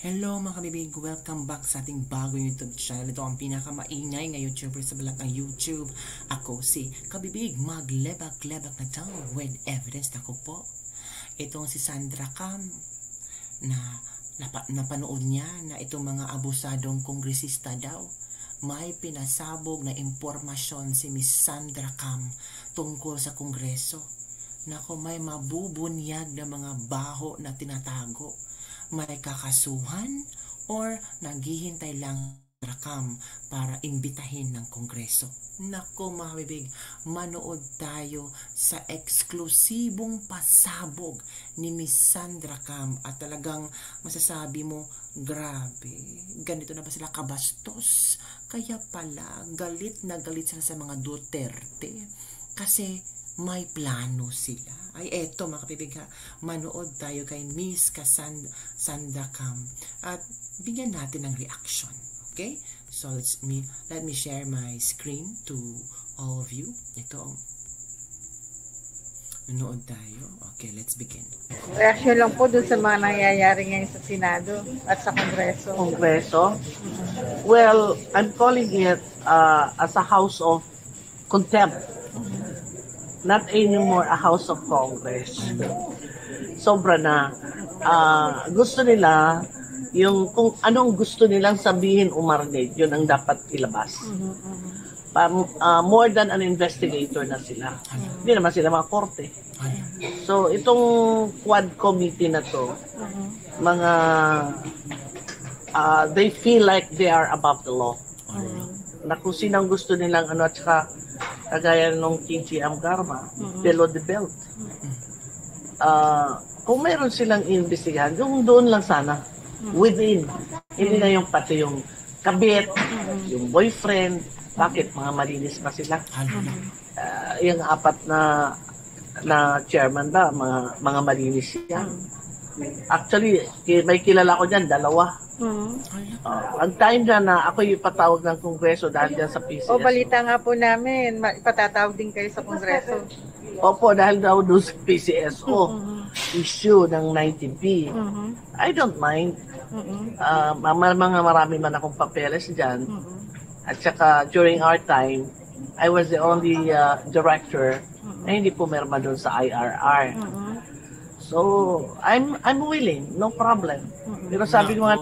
Hello mga kabibig, welcome back sa ating bagong YouTube channel. Ito ang pinakamaingay na YouTuber sa balat ng YouTube. Ako si Kabibig, maglebak-lebak na daw with evidence na ko po. Itong si Sandra Cam na napanood niya na itong mga abusadong kongresista daw. May pinasabog na impormasyon si Miss Sandra Cam tungkol sa kongreso. Nako, may mabubunyag na mga baho na tinatago. May kakasuhan or naghihintay lang rakam para imbitahin ng kongreso. Nako mga kabibig, manood tayo sa eksklusibong pasabog ni Miss Sandra Cam at talagang masasabi mo, grabe, ganito na ba sila kabastos? Kaya pala, galit na galit sila sa mga Duterte kasi may plano sila. Ay, eto mga kapibig ha, manood tayo kay Miss Sandra Cam at bigyan natin ng reaction. Okay? So, let me share my screen to all of you. Ito, manood tayo. Okay, let's begin. Reaction lang po dun sa mga nangyayari ngayon sa Senado at sa Kongreso. Kongreso? Well, I'm calling it as a house of contempt. Not anymore a house of Congress. Sobra na. Gusto nila, yung kung anong gusto nilang sabihin umarnate, yun ang dapat ilabas. More than an investigator na sila. Hindi naman sila mga korte. So, itong quad committee na to, mga, they feel like they are above the law. Na kung sinang gusto nilang ano, at saka kagaya nung KGM Garma, below the belt. Kung mayroon silang iimbestigahan, yung doon lang sana, within. Hindi na yung pati yung kabit, yung boyfriend, bakit mga malinis pa sila? Yung apat na chairman ba, mga malinis yan. Actually, may kilala ko dyan, dalawa. Ang time na ako yung patawag ng Kongreso dahil dyan sa PCS. O balita nga po namin, ipatatawag din kayo sa Kongreso. Opo, dahil daw doon sa PCSO, issue ng 90B. I don't mind. Marami man akong papeles dyan. At saka during our time, I was the only director na hindi pumirma doon sa IRR. So, I'm willing, no problem. Pero sabi ko nga,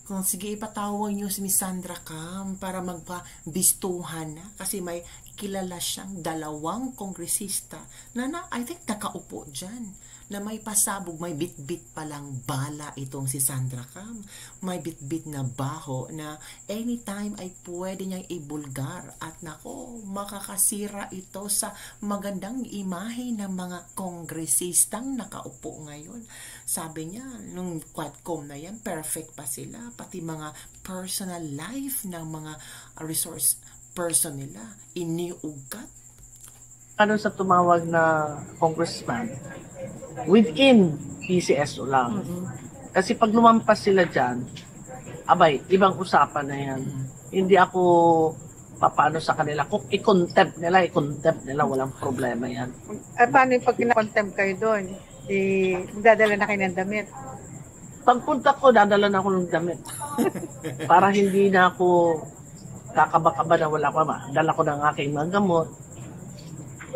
kung sige ipatawag niyo si Miss Sandra Cam para magpabistuhan na kasi may kilala siyang dalawang kongresista na I think nakaupo dyan na may pasabog, may bit-bit palang bala itong si Sandra Cam. May bit-bit na baho na anytime ay pwede niyang ibulgar at nako, makakasira ito sa magandang imahe ng mga kongresistang nakaupo ngayon. Sabi niya, nung quadcom na yan, perfect pa sila. Pati mga personal life ng mga resource person nila, iniugat. ano sa tumawag na congressman, within PCSO lang. Kasi pag lumampas sila dyan, abay, ibang usapan na yan. Hindi ako papaano sa kanila. Kung i-contempt nila, walang problema yan. Paano yung pag kina-contempt kayo doon? Dadala na kayo ng damit? Pagpunta ko, dadala na ako ng damit. Para hindi na ako kakaba-kaba na wala pa. Dala ko ng aking mga gamot,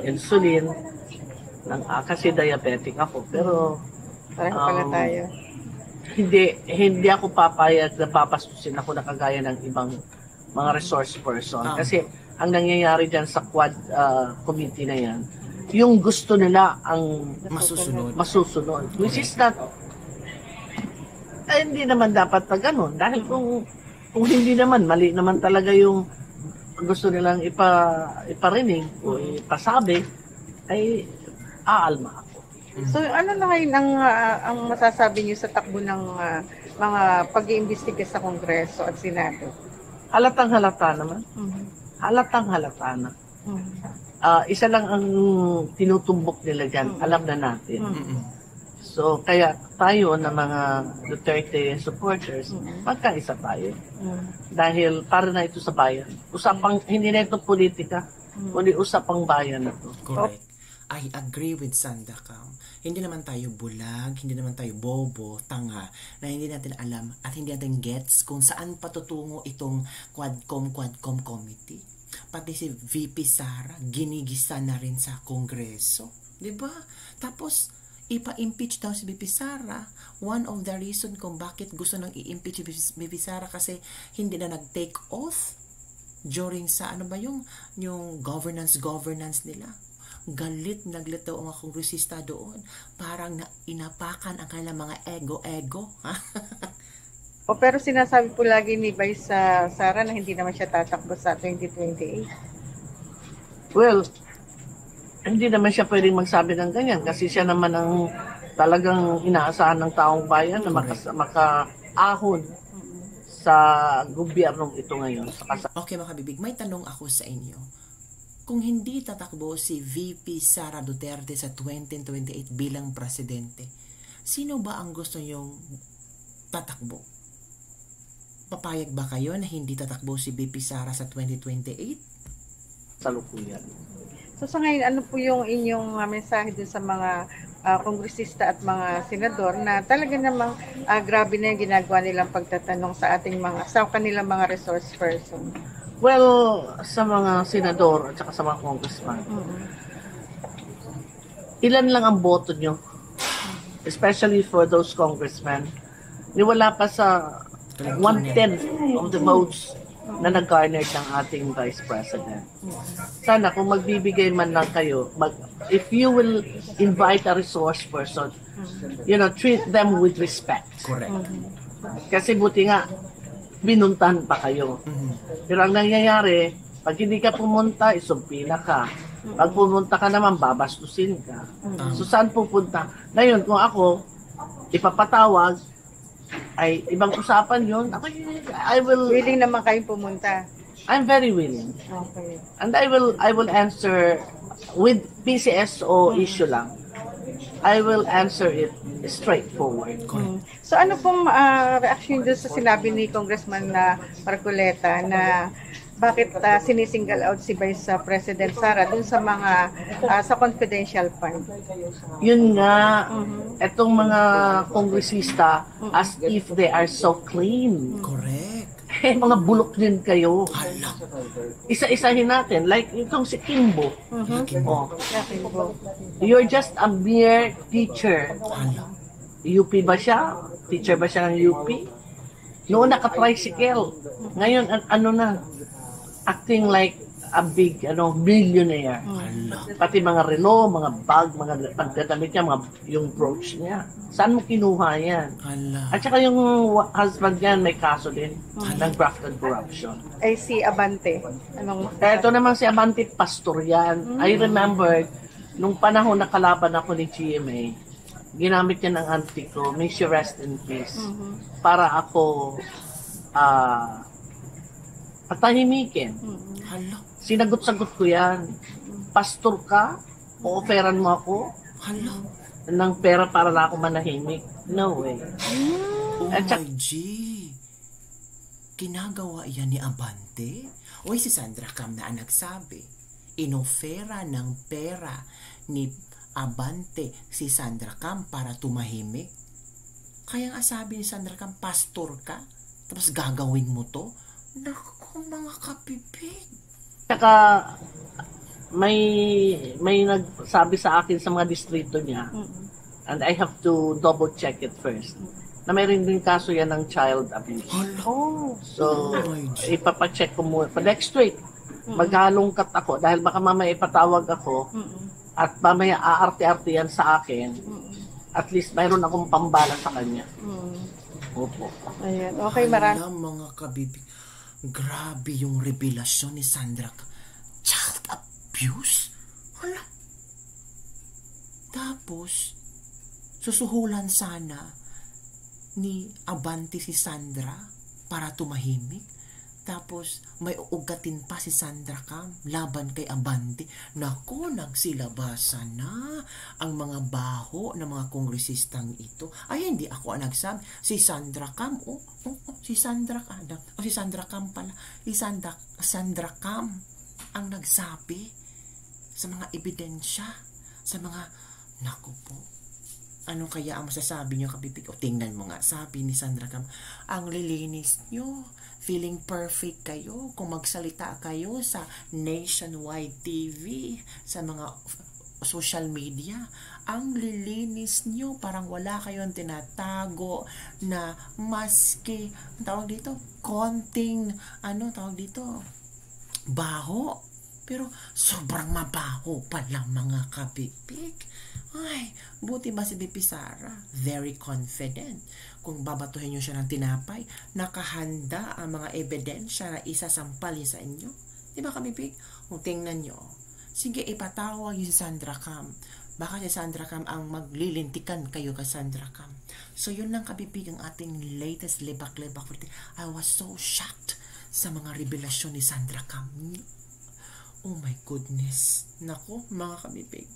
insulin, kasi diabetic ako. Pero Pareho pala tayo. hindi ako papayag na papastusin ako na kagaya ng ibang mga resource person. Kasi ang nangyayari dyan sa quad committee na yan, yung gusto nila ang masusunod. Which is not, hindi naman dapat na ganun. Dahil kung hindi naman, mali naman talaga yung gusto nilang iparinig o ipasabi, ay aalma ako. So ano na ngayon ang masasabi niyo sa takbo ng mga pag-iimbestiga sa Kongreso at Senado? Halatang-halata naman. Halatang-halata na. Isa lang ang tinutumbok nila dyan. Alam na natin. So, kaya tayo na mga Duterte supporters, magkaisa tayo. Dahil para na ito sa bayan. Hindi na ito politika, kundi usapang bayan na ito. Correct. I agree with Sandra Cam. Hindi naman tayo bulag, hindi naman tayo bobo, tanga, na hindi natin alam at hindi natin gets kung saan patutungo itong Quadcom Committee. Pati si VP Sara, ginigisa na rin sa Kongreso. Diba? Tapos, ipa-impeach daw si VP Sara. One of the reason kung bakit gusto nang i-impeach si VP Sara kasi hindi na nag-take oath during sa ano ba yung governance nila. Galit daw ang mga kongresista doon. Parang inapakan ang kanilang mga ego. O pero sinasabi po lagi ni Vice Sara na hindi naman siya tatakbo sa 2028. Well, hindi naman siya pwedeng magsabi ng ganyan kasi siya naman ang talagang inaasahan ng taong bayan na makaahon sa gobyernong ito ngayon. Okay mga kabibig, may tanong ako sa inyo. Kung hindi tatakbo si VP Sara Duterte sa 2028 bilang presidente, sino ba ang gusto niyong tatakbo? Papayag ba kayo na hindi tatakbo si VP Sara sa 2028? Salukuyan. So sa ngayon, ano po yung inyong mensahe dun sa mga kongresista at mga senador na talaga namang grabe na yung ginagawa nilang pagtatanong sa kanilang mga resource person? Well, sa mga senador at saka sa mga congressman, ilan lang ang boto nyo? Especially for those congressmen. Wala pa sa 1/10 of the votes na nag-garner ng ating Vice President. Sana kung magbibigay man lang kayo, if you will invite a resource person, treat them with respect. Correct. Kasi buti nga, binuntahan pa kayo. Pero ang nangyayari, pag hindi ka pumunta, isumpila ka. Pag pumunta ka naman, babastusin ka. So saan pupunta? Ngayon, kung ako, ipapatawag, ay ibang usapan yun. I will... Willing naman kayong pumunta? I'm very willing. Okay. And I will answer with PCSO issue lang. I will answer it straightforward. So ano pong reaction doon sa sinabi ni Congressman Marcoleta na bakit sinisingle out si Vice President Sara dun sa mga sa confidential fund? Yun nga, etong mga kongresista as if they are so clean. Correct. Eh, mga bulok din kayo. Hala. Isa-isahin natin. Like itong si Kimbo. Oh, Kimbo. you're just a mere teacher. Hala. UP ba siya? Teacher ba siya ng UP? Noon naka-tricycle. Ngayon, ano na? Acting like a big, billionaire. Hala. Pati mga relo, mga bag, mga pagdadamit niya, yung brooch niya. Saan mo kinuha yan? Hala. At saka yung husband niyan may kaso din ng graft and corruption. Ay si Abante. Ito naman si Abante, pastor yan. I remember, nung panahon na kalaban ako ni GMA, ginamit niya ng auntie ko, may she rest in peace, para ako patahimikin. Hala. Sinagot-sagot ko yan. Pastor ka? O-offeran mo ako Hala. ng pera para na ako manahimik? No way. Oh At my G. Ginagawa yan ni Abante? Uy, si Sandra Cam na ang nagsabi. Inofera ng pera ni Abante si Sandra Cam para tumahimik. Kaya nga sabi ni Sandra Cam, pastor ka? Tapos gagawin mo to? Naku, mga kapipig. Saka may nagsabi sa akin sa mga distrito niya, and I have to double check it first, na mayroon din kaso yan ng child abuse. Oh. So, ipapacheck ko muna. Pa next week, maghalongkat ako dahil baka mamaya ipatawag ako at mamaya aarte-arte yan sa akin. At least mayroon akong pambala sa kanya. Opo. Ayan. Okay, marami. Hala, mga kabibig. Grabe yung revelasyon ni Sandra. Child abuse? Hala. Tapos, susuhulan sana ni Abante si Sandra para tumahimik. Tapos, may uugatin pa si Sandra Cam laban kay Abante. Naku, nagsilabasan na ang mga baho ng mga kongresistang ito. Ay, hindi ako ang nagsabi. Si Sandra Cam, si Sandra Cam pala. Si Sandra Cam ang nagsabi sa mga ebidensya. sa mga, naku po, ano kaya ang masasabi nyo, kabibig? O tingnan mo nga, sabi ni Sandra Cam, ang lilinis nyo, feeling perfect kayo kung magsalita kayo sa nationwide TV, sa mga social media. Ang lilinis nyo, parang wala kayong tinatago na maski, tawag dito, konting, tawag dito, baho. Pero sobrang mabaho pala mga kabibig. Ay, buti ba si BP Sara? Very confident. Kung babatuhin nyo siya ng tinapay, nakahanda ang mga ebidensya na isasampalin sa inyo. Diba kabibig? Kung tingnan nyo, sige ipatawag yung si Sandra Cam. Baka si Sandra Cam ang maglilintikan kayo kay Sandra Cam. So yun lang kabibig ang ating latest lebak-lebak. I was so shocked sa mga revelasyon ni Sandra Cam. Oh my goodness. Nako, mga kabibig.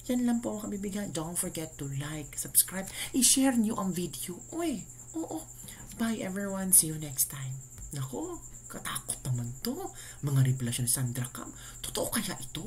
Yan lang po mga kabibig. Don't forget to like, subscribe, i-share nyo ang video. Uy, oo. Bye everyone. See you next time. Nako, katakot naman to. Mga revelasyon ni Sandra Cam. Totoo kaya ito?